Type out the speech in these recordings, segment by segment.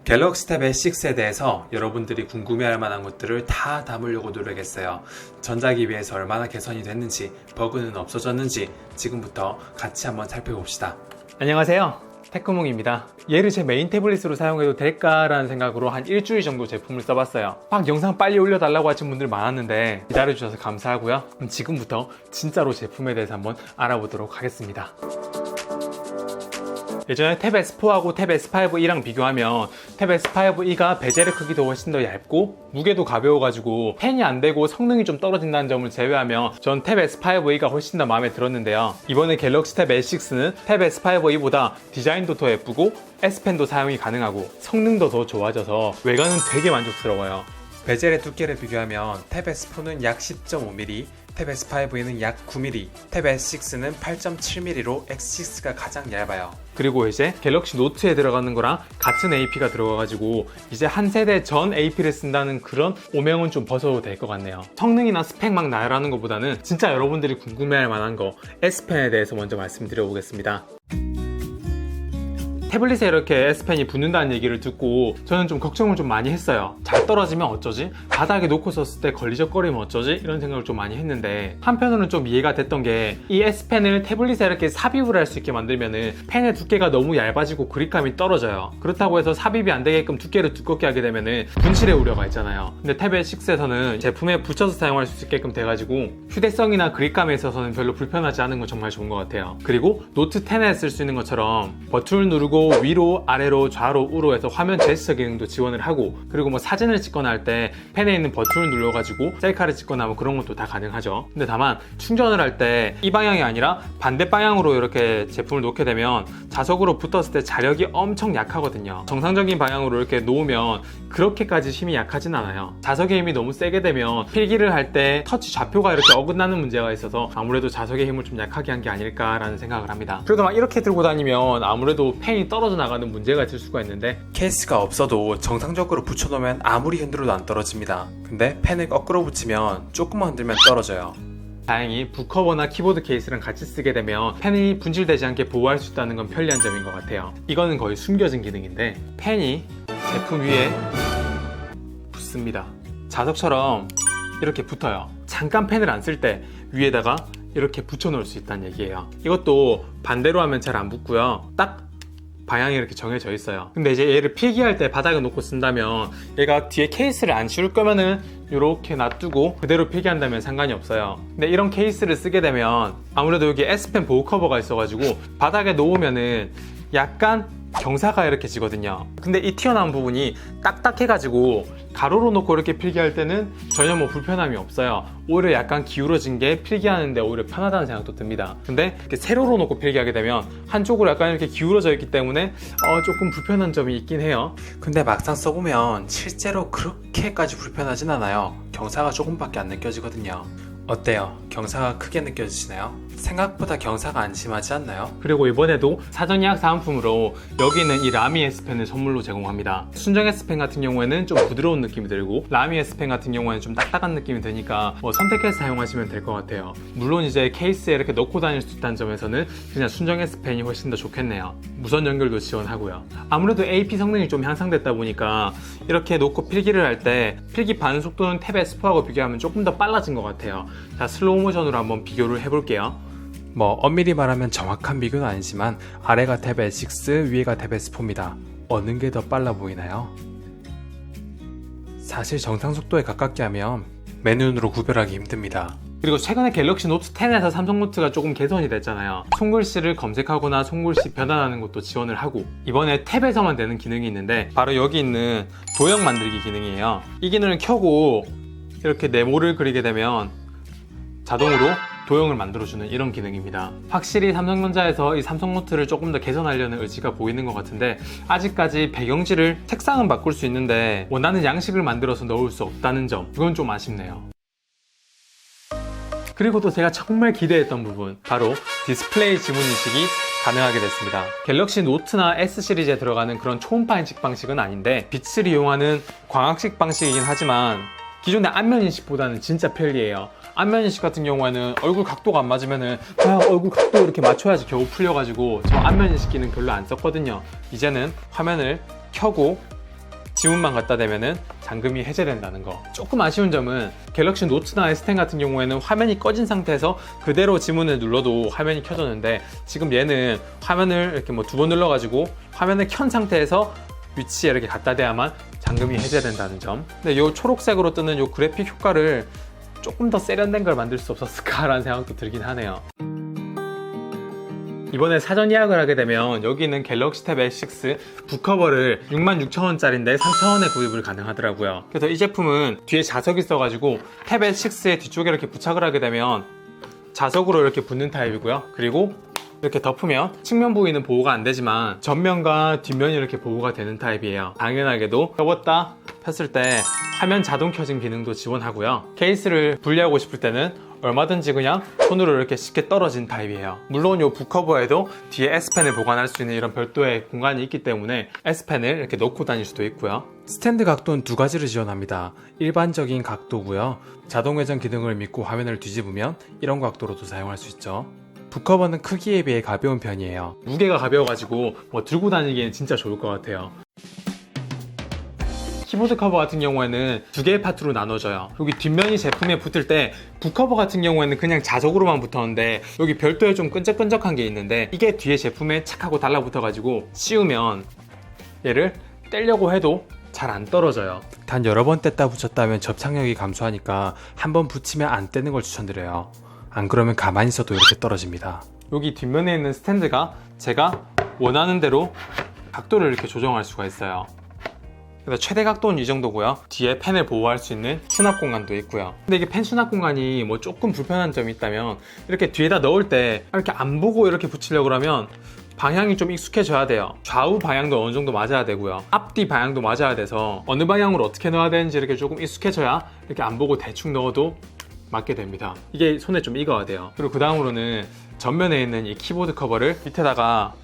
갤럭시 탭 S6에 대해서 여러분들이 궁금해할 만한 것들을 다 담으려고 노력했어요. 전작에 비해서 얼마나 개선이 됐는지, 버그는 없어졌는지 지금부터 같이 한번 살펴봅시다. 안녕하세요, 테크몽입니다. 얘를 제 메인 태블릿으로 사용해도 될까라는 생각으로 한 일주일 정도 제품을 써봤어요. 막 영상 빨리 올려달라고 하신 분들 많았는데 기다려주셔서 감사하고요. 그럼 지금부터 진짜로 제품에 대해서 한번 알아보도록 하겠습니다. 예전에 탭 S4하고 탭 S5E랑 비교하면 탭 S5E가 베젤의 크기도 훨씬 더 얇고 무게도 가벼워가지고 펜이 안 되고 성능이 좀 떨어진다는 점을 제외하면 전 탭 S5E가 훨씬 더 마음에 들었는데요. 이번에 갤럭시 탭 S6는 탭 S5E보다 디자인도 더 예쁘고 S펜도 사용이 가능하고 성능도 더 좋아져서 외관은 되게 만족스러워요. 베젤의 두께를 비교하면 탭 S4는 약 10.5mm, 탭 S5E는 약 9mm, 탭 S6는 8.7mm로 X6가 가장 얇아요. 그리고 이제 갤럭시 노트에 들어가는 거랑 같은 AP가 들어가가지고 이제 한 세대 전 AP를 쓴다는 그런 오명은 좀 벗어도 될 것 같네요. 성능이나 스펙 막 나열하는 것보다는 진짜 여러분들이 궁금해할 만한 거 S펜에 대해서 먼저 말씀드려 보겠습니다. 태블릿에 이렇게 S펜이 붙는다는 얘기를 듣고 저는 좀 걱정을 좀 많이 했어요. 잘 떨어지면 어쩌지? 바닥에 놓고 썼을 때 걸리적거리면 어쩌지? 이런 생각을 좀 많이 했는데 한편으로는 좀 이해가 됐던 게 이 S펜을 태블릿에 이렇게 삽입을 할 수 있게 만들면은 펜의 두께가 너무 얇아지고 그립감이 떨어져요. 그렇다고 해서 삽입이 안 되게끔 두께를 두껍게 하게 되면은 분실의 우려가 있잖아요. 근데 탭 S6에서는 제품에 붙여서 사용할 수 있게끔 돼가지고 휴대성이나 그립감에 있어서는 별로 불편하지 않은 건 정말 좋은 것 같아요. 그리고 노트 10에 쓸 수 있는 것처럼 버튼을 누르고 위로, 아래로, 좌로, 우로 해서 화면 제스처 기능도 지원을 하고 그리고 뭐 사진을 찍거나 할 때 펜에 있는 버튼을 눌러가지고 셀카를 찍거나 뭐 그런 것도 다 가능하죠. 근데 다만 충전을 할 때 이 방향이 아니라 반대 방향으로 이렇게 제품을 놓게 되면 자석으로 붙었을 때 자력이 엄청 약하거든요. 정상적인 방향으로 이렇게 놓으면 그렇게까지 힘이 약하진 않아요. 자석의 힘이 너무 세게 되면 필기를 할 때 터치 좌표가 이렇게 어긋나는 문제가 있어서 아무래도 자석의 힘을 좀 약하게 한 게 아닐까라는 생각을 합니다. 그래도 막 이렇게 들고 다니면 아무래도 펜이 떨어져 나가는 문제가 있을 수가 있는데 케이스가 없어도 정상적으로 붙여놓으면 아무리 흔들어도 안 떨어집니다. 근데 펜을 거꾸로 붙이면 조금만 흔들면 떨어져요. 다행히 북커버나 키보드 케이스랑 같이 쓰게 되면 펜이 분실되지 않게 보호할 수 있다는 건 편리한 점인 것 같아요. 이거는 거의 숨겨진 기능인데 펜이 제품 위에 붙습니다. 자석처럼 이렇게 붙어요. 잠깐 펜을 안 쓸 때 위에다가 이렇게 붙여 놓을 수 있다는 얘기예요. 이것도 반대로 하면 잘 안 붙고요. 딱 방향이 이렇게 정해져 있어요. 근데 이제 얘를 필기할 때 바닥에 놓고 쓴다면 얘가 뒤에 케이스를 안 씌울 거면은 이렇게 놔두고 그대로 필기한다면 상관이 없어요. 근데 이런 케이스를 쓰게 되면 아무래도 여기 S펜 보호 커버가 있어가지고 바닥에 놓으면은 약간 경사가 이렇게 지거든요. 근데 이 튀어나온 부분이 딱딱해가지고 가로로 놓고 이렇게 필기할 때는 전혀 뭐 불편함이 없어요. 오히려 약간 기울어진 게 필기하는데 오히려 편하다는 생각도 듭니다. 근데 이렇게 세로로 놓고 필기하게 되면 한쪽으로 약간 이렇게 기울어져 있기 때문에 조금 불편한 점이 있긴 해요. 근데 막상 써보면 실제로 그렇게까지 불편하진 않아요. 경사가 조금밖에 안 느껴지거든요. 어때요? 경사가 크게 느껴지시나요? 생각보다 경사가 안 심하지 않나요? 그리고 이번에도 사전 예약 사은품으로 여기는 이 라미 S펜을 선물로 제공합니다. 순정 S펜 같은 경우에는 좀 부드러운 느낌이 들고 라미 S펜 같은 경우에는 좀 딱딱한 느낌이 드니까 선택해서 사용하시면 될 것 같아요. 물론 이제 케이스에 이렇게 넣고 다닐 수 있다는 점에서는 그냥 순정 S펜이 훨씬 더 좋겠네요. 무선 연결도 지원하고요. 아무래도 AP 성능이 좀 향상됐다 보니까 이렇게 놓고 필기를 할 때 필기 반응 속도는 탭 S4하고 비교하면 조금 더 빨라진 것 같아요. 자, 슬로우 모션으로 한번 비교를 해볼게요. 뭐 엄밀히 말하면 정확한 비교는 아니지만 아래가 탭 S6, 위에가 탭 S4입니다. 어느 게 더 빨라 보이나요? 사실 정상 속도에 가깝게 하면 맨눈으로 구별하기 힘듭니다. 그리고 최근에 갤럭시 노트 10에서 삼성 노트가 조금 개선이 됐잖아요. 손글씨를 검색하거나 손글씨 변환하는 것도 지원을 하고 이번에 탭에서만 되는 기능이 있는데 바로 여기 있는 도형 만들기 기능이에요. 이 기능을 켜고 이렇게 네모를 그리게 되면 자동으로 도형을 만들어주는 이런 기능입니다. 확실히 삼성전자에서 이 삼성노트를 조금 더 개선하려는 의지가 보이는 것 같은데 아직까지 배경지를 색상은 바꿀 수 있는데 원하는 양식을 만들어서 넣을 수 없다는 점, 그건 좀 아쉽네요. 그리고 또 제가 정말 기대했던 부분, 바로 디스플레이 지문 인식이 가능하게 됐습니다. 갤럭시 노트나 S 시리즈에 들어가는 그런 초음파 인식 방식은 아닌데 빛을 이용하는 광학식 방식이긴 하지만 기존의 안면 인식보다는 진짜 편리해요. 안면 인식 같은 경우에는 얼굴 각도가 안 맞으면은 얼굴 각도 이렇게 맞춰야지 겨우 풀려가지고 저 안면 인식기는 별로 안 썼거든요. 이제는 화면을 켜고 지문만 갖다 대면은 잠금이 해제된다는 거. 조금 아쉬운 점은 갤럭시 노트나 S10 같은 경우에는 화면이 꺼진 상태에서 그대로 지문을 눌러도 화면이 켜졌는데, 지금 얘는 화면을 이렇게 뭐 2번 눌러가지고 화면을 켠 상태에서 위치에 이렇게 갖다 대야만 잠금이 해제된다는 점. 근데 이 초록색으로 뜨는 이 그래픽 효과를 조금 더 세련된 걸 만들 수 없었을까라는 생각도 들긴 하네요. 이번에 사전 예약을 하게 되면 여기 있는 갤럭시 탭 S6 북커버를 66,000원짜리인데 3,000원에 구입을 가능하더라고요. 그래서 이 제품은 뒤에 자석이 있어가지고 탭 S6의 뒤쪽에 이렇게 부착을 하게 되면 자석으로 이렇게 붙는 타입이고요. 그리고 이렇게 덮으면 측면 부위는 보호가 안 되지만 전면과 뒷면이 이렇게 보호가 되는 타입이에요. 당연하게도 접었다 폈을 때 화면 자동 켜진 기능도 지원하고요. 케이스를 분리하고 싶을 때는 얼마든지 그냥 손으로 이렇게 쉽게 떨어진 타입이에요. 물론 이 북커버에도 뒤에 S펜을 보관할 수 있는 이런 별도의 공간이 있기 때문에 S펜을 이렇게 넣고 다닐 수도 있고요. 스탠드 각도는 두 가지를 지원합니다. 일반적인 각도고요. 자동 회전 기능을 믿고 화면을 뒤집으면 이런 각도로도 사용할 수 있죠. 북커버는 크기에 비해 가벼운 편이에요. 무게가 가벼워가지고 뭐 들고 다니기엔 진짜 좋을 것 같아요. 키보드 커버 같은 경우에는 두 개의 파트로 나눠져요. 여기 뒷면이 제품에 붙을 때 북커버 같은 경우에는 그냥 자석으로만 붙었는데 여기 별도의 좀 끈적끈적한 게 있는데 이게 뒤에 제품에 착 하고 달라붙어가지고 씌우면 얘를 떼려고 해도 잘 안 떨어져요. 단 여러 번 뗐다 붙였다 하면 접착력이 감소하니까 한번 붙이면 안 떼는 걸 추천드려요. 안 그러면 가만히 있어도 이렇게 떨어집니다. 여기 뒷면에 있는 스탠드가 제가 원하는 대로 각도를 이렇게 조정할 수가 있어요. 그래서 최대 각도는 이 정도고요. 뒤에 펜을 보호할 수 있는 수납 공간도 있고요. 근데 이게 펜 수납 공간이 뭐 조금 불편한 점이 있다면 이렇게 뒤에다 넣을 때 이렇게 안 보고 이렇게 붙이려고 하면 방향이 좀 익숙해져야 돼요. 좌우 방향도 어느 정도 맞아야 되고요. 앞뒤 방향도 맞아야 돼서 어느 방향으로 어떻게 넣어야 되는지 이렇게 조금 익숙해져야 이렇게 안 보고 대충 넣어도 맞게 됩니다. 이게 손에 좀 익어야 돼요. 그리고 그 다음으로는 전면에 있는 이 키보드 커버를 밑에다가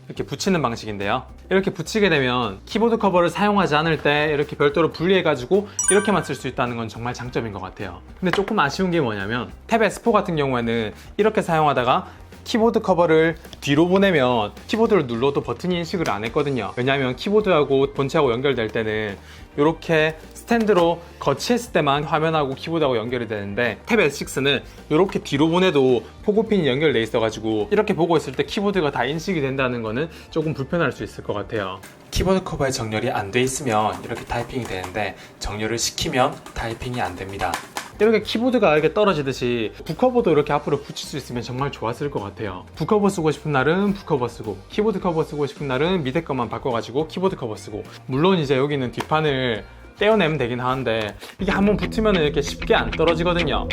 이렇게 붙이는 방식인데요. 이렇게 붙이게 되면 키보드 커버를 사용하지 않을 때 이렇게 별도로 분리해가지고 이렇게만 쓸 수 있다는 건 정말 장점인 것 같아요. 근데 조금 아쉬운 게 뭐냐면 탭 S4 같은 경우에는 이렇게 사용하다가 키보드 커버를 뒤로 보내면 키보드를 눌러도 버튼이 인식을 안 했거든요. 왜냐하면 키보드하고 본체하고 연결될 때는 이렇게 스탠드로 거치했을 때만 화면하고 키보드하고 연결이 되는데 탭 S6는 이렇게 뒤로 보내도 포고핀이 연결돼 있어가지고 이렇게 보고 있을 때 키보드가 다 인식이 된다는 거는 조금 불편할 수 있을 것 같아요. 키보드 커버에 정렬이 안 돼 있으면 이렇게 타이핑이 되는데 정렬을 시키면 타이핑이 안 됩니다. 이렇게 키보드가 이렇게 떨어지듯이 북커버도 이렇게 앞으로 붙일 수 있으면 정말 좋았을 것 같아요. 북커버 쓰고 싶은 날은 북커버 쓰고 키보드 커버 쓰고 싶은 날은 밑에 것만 바꿔가지고 키보드 커버 쓰고, 물론 이제 여기는 뒷판을 떼어내면 되긴 하는데 이게 한번 붙으면 이렇게 쉽게 안 떨어지거든요.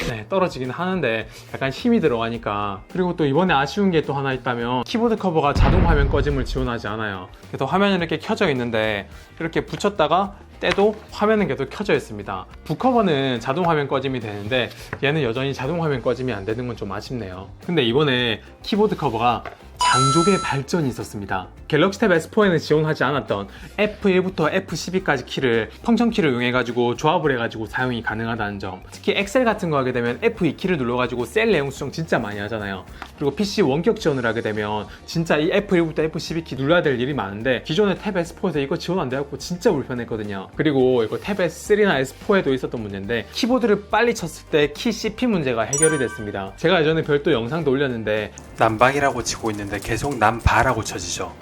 네, 떨어지긴 하는데 약간 힘이 들어가니까. 그리고 또 이번에 아쉬운 게 또 하나 있다면 키보드 커버가 자동 화면 꺼짐을 지원하지 않아요. 그래서 화면이 이렇게 켜져 있는데 이렇게 붙였다가 떼도 화면은 계속 켜져 있습니다. 북커버는 자동 화면 꺼짐이 되는데 얘는 여전히 자동 화면 꺼짐이 안 되는 건 좀 아쉽네요. 근데 이번에 키보드 커버가 장족의 발전이 있었습니다. 갤럭시 탭 S4에는 지원하지 않았던 F1부터 F12까지 키를 펑션 키를 이용해가지고 조합을 해가지고 사용이 가능하다는 점. 특히 엑셀 같은 거 하게 되면 F2 키를 눌러가지고 셀 내용 수정 진짜 많이 하잖아요. 그리고 PC 원격 지원을 하게 되면 진짜 이 F1부터 F12 키 눌러야 될 일이 많은데 기존의 탭 S4에서 이거 지원 안 돼갖고 진짜 불편했거든요. 그리고 이거 탭 S3나 S4에도 있었던 문제인데 키보드를 빨리 쳤을 때 키 CP 문제가 해결이 됐습니다. 제가 예전에 별도 영상도 올렸는데 난방이라고 치고 있는데 계속 난바라고 쳐지죠.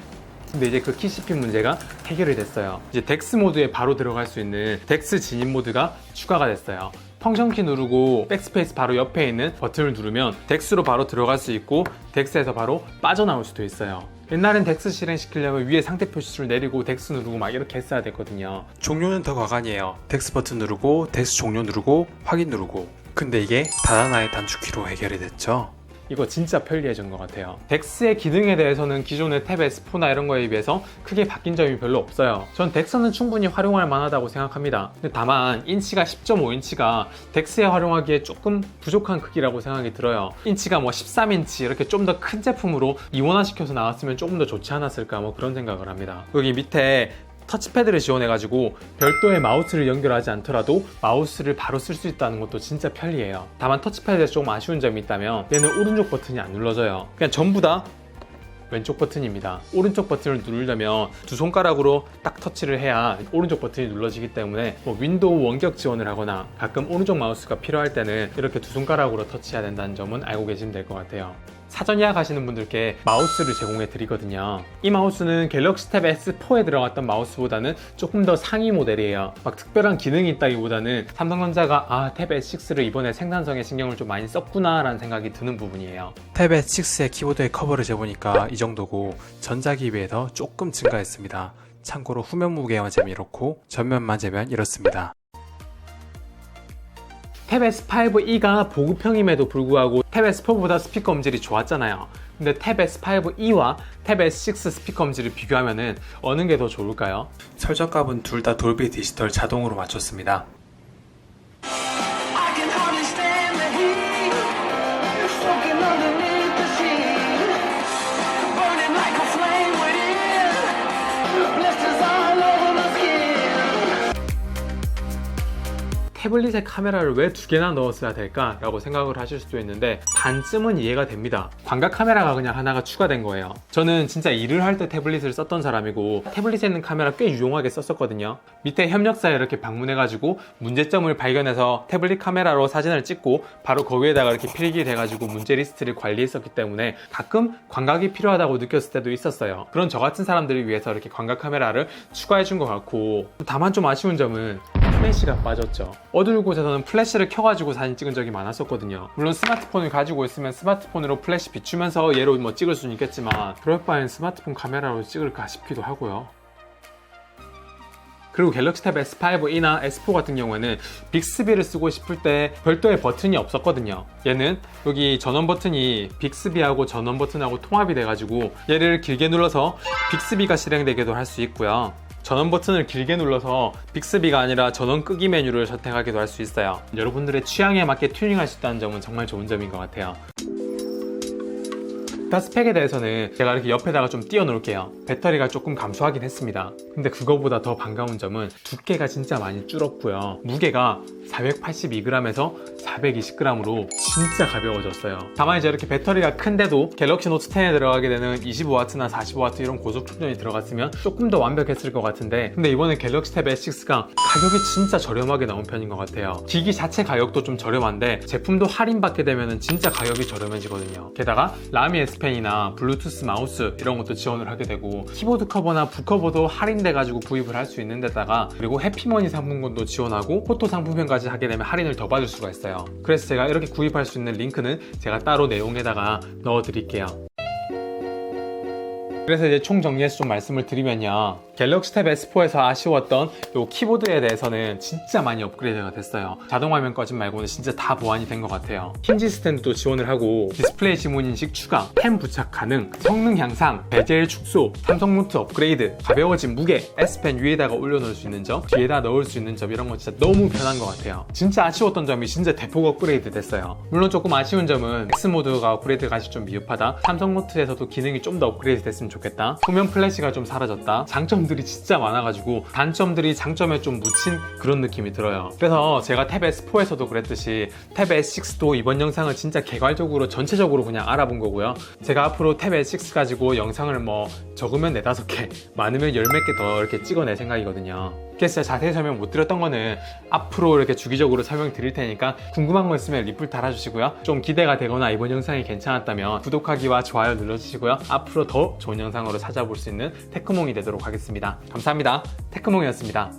근데 이제 그 키 CP 문제가 해결이 됐어요. 이제 덱스 모드에 바로 들어갈 수 있는 덱스 진입 모드가 추가가 됐어요. 펑션 키 누르고 백스페이스 바로 옆에 있는 버튼을 누르면 덱스로 바로 들어갈 수 있고 덱스에서 바로 빠져나올 수도 있어요. 옛날엔 덱스 실행시키려면 위에 상태 표시를 내리고 덱스 누르고 막 이렇게 했어야 됐거든요. 종료는 더 과간이에요. 덱스 버튼 누르고 덱스 종료 누르고 확인 누르고. 근데 이게 단 하나의 단축키로 해결이 됐죠. 이거 진짜 편리해진 것 같아요. 덱스의 기능에 대해서는 기존의 탭 S4나 이런 거에 비해서 크게 바뀐 점이 별로 없어요. 전 덱스는 충분히 활용할 만하다고 생각합니다. 근데 다만 인치가 10.5인치가 덱스에 활용하기에 조금 부족한 크기라고 생각이 들어요. 인치가 뭐 13인치 이렇게 좀 더 큰 제품으로 이원화시켜서 나왔으면 조금 더 좋지 않았을까 뭐 그런 생각을 합니다. 여기 밑에 터치패드를 지원해가지고 별도의 마우스를 연결하지 않더라도 마우스를 바로 쓸 수 있다는 것도 진짜 편리해요. 다만 터치패드에서 조금 아쉬운 점이 있다면 얘는 오른쪽 버튼이 안 눌러져요. 그냥 전부 다 왼쪽 버튼입니다. 오른쪽 버튼을 누르려면 두 손가락으로 딱 터치를 해야 오른쪽 버튼이 눌러지기 때문에 윈도우 원격 지원을 하거나 가끔 오른쪽 마우스가 필요할 때는 이렇게 두 손가락으로 터치해야 된다는 점은 알고 계시면 될 것 같아요. 사전 예약하시는 분들께 마우스를 제공해 드리거든요. 이 마우스는 갤럭시 탭 S4에 들어갔던 마우스보다는 조금 더 상위 모델이에요. 막 특별한 기능이 있다기보다는 삼성전자가 탭 S6를 이번에 생산성에 신경을 좀 많이 썼구나 라는 생각이 드는 부분이에요. 탭 S6의 키보드의 커버를 재보니까 이 정도고 전작에 비해서 조금 증가했습니다. 참고로 후면 무게만 재면 이렇고 전면만 재면 이렇습니다. 탭 S5e가 보급형임에도 불구하고 탭 S4보다 스피커 음질이 좋았잖아요. 근데 탭 S5e와 탭 S6 스피커 음질을 비교하면은 어느 게 더 좋을까요? 설정값은 둘 다 돌비 디지털 자동으로 맞췄습니다. I can hardly stand the heat. Soaking underneath the sheet. Burning like a flame within. Blisters all over my skin. 태블릿에 카메라를 왜 두 개나 넣었어야 될까? 라고 생각을 하실 수도 있는데 반쯤은 이해가 됩니다. 광각 카메라가 그냥 하나가 추가된 거예요. 저는 진짜 일을 할 때 태블릿을 썼던 사람이고 태블릿에 있는 카메라 꽤 유용하게 썼었거든요. 밑에 협력사에 이렇게 방문해가지고 문제점을 발견해서 태블릿 카메라로 사진을 찍고 바로 거기에다가 이렇게 필기를 해가지고 문제 리스트를 관리했었기 때문에 가끔 광각이 필요하다고 느꼈을 때도 있었어요. 그런 저 같은 사람들을 위해서 이렇게 광각 카메라를 추가해 준 것 같고, 다만 좀 아쉬운 점은 플래시가 빠졌죠. 어두운 곳에서는 플래시를 켜가지고 사진 찍은 적이 많았었거든요. 물론 스마트폰을 가지고 있으면 스마트폰으로 플래시 비추면서 얘로 뭐 찍을 수는 있겠지만 그럴 바엔 스마트폰 카메라로 찍을까 싶기도 하고요. 그리고 갤럭시 탭 S5e나 S4 같은 경우에는 빅스비를 쓰고 싶을 때 별도의 버튼이 없었거든요. 얘는 여기 전원 버튼이 빅스비하고 전원 버튼하고 통합이 돼가지고 얘를 길게 눌러서 빅스비가 실행되기도 할 수 있고요. 전원 버튼을 길게 눌러서 빅스비가 아니라 전원 끄기 메뉴를 선택하기도 할 수 있어요. 여러분들의 취향에 맞게 튜닝할 수 있다는 점은 정말 좋은 점인 것 같아요. 기타 스펙에 대해서는 제가 이렇게 옆에다가 좀 띄워 놓을게요. 배터리가 조금 감소하긴 했습니다. 근데 그거보다 더 반가운 점은 두께가 진짜 많이 줄었고요. 무게가 482g에서 420g으로 진짜 가벼워졌어요. 다만 이제 이렇게 배터리가 큰데도 갤럭시 노트 10에 들어가게 되는 25W나 45W 이런 고속 충전이 들어갔으면 조금 더 완벽했을 것 같은데, 근데 이번에 갤럭시 탭 S6가 가격이 진짜 저렴하게 나온 편인 것 같아요. 기기 자체 가격도 좀 저렴한데 제품도 할인받게 되면 진짜 가격이 저렴해지거든요. 게다가 라미 S펜이나 블루투스 마우스 이런 것도 지원을 하게 되고 키보드 커버나 북커버도 할인돼가지고 구입을 할 수 있는 데다가, 그리고 해피머니 상품권도 지원하고 포토 상품권까지 하게 되면 할인을 더 받을 수가 있어요. 그래서 제가 이렇게 구입할 수 있는 링크는 제가 따로 내용에다가 넣어 드릴게요. 그래서 이제 총 정리해서 좀 말씀을 드리면요, 갤럭시 탭 S4에서 아쉬웠던 요 키보드에 대해서는 진짜 많이 업그레이드가 됐어요. 자동 화면 꺼짐 말고는 진짜 다 보완이 된 것 같아요. 힌지 스탠드도 지원을 하고 디스플레이 지문 인식 추가, 펜 부착 가능, 성능 향상, 베젤 축소, 삼성 노트 업그레이드, 가벼워진 무게, S펜 위에다가 올려놓을 수 있는 점, 뒤에다 넣을 수 있는 점, 이런 거 진짜 너무 편한 것 같아요. 진짜 아쉬웠던 점이 진짜 대폭 업그레이드 됐어요. 물론 조금 아쉬운 점은 X모드가 업그레이드가 아직 좀 미흡하다, 삼성 노트에서도 기능이 좀 더 업그레이드 됐으면 좋겠다, 후면 플래시가 좀 사라졌다, 장점들이 진짜 많아가지고 단점들이 장점에 좀 묻힌 그런 느낌이 들어요. 그래서 제가 탭 S4에서도 그랬듯이 탭 S6도 이번 영상을 진짜 개괄적으로 전체적으로 그냥 알아본 거고요. 제가 앞으로 탭 S6 가지고 영상을 뭐 적으면 4-5개, 많으면 10몇 개 더 이렇게 찍어낼 생각이거든요. 그래서 제가 자세히 설명 못 드렸던 거는 앞으로 이렇게 주기적으로 설명 드릴 테니까 궁금한 거 있으면 리플 달아주시고요. 좀 기대가 되거나 이번 영상이 괜찮았다면 구독하기와 좋아요 눌러주시고요. 앞으로 더 좋은 영상으로 찾아볼 수 있는 테크몽이 되도록 하겠습니다. 감사합니다. 테크몽이었습니다.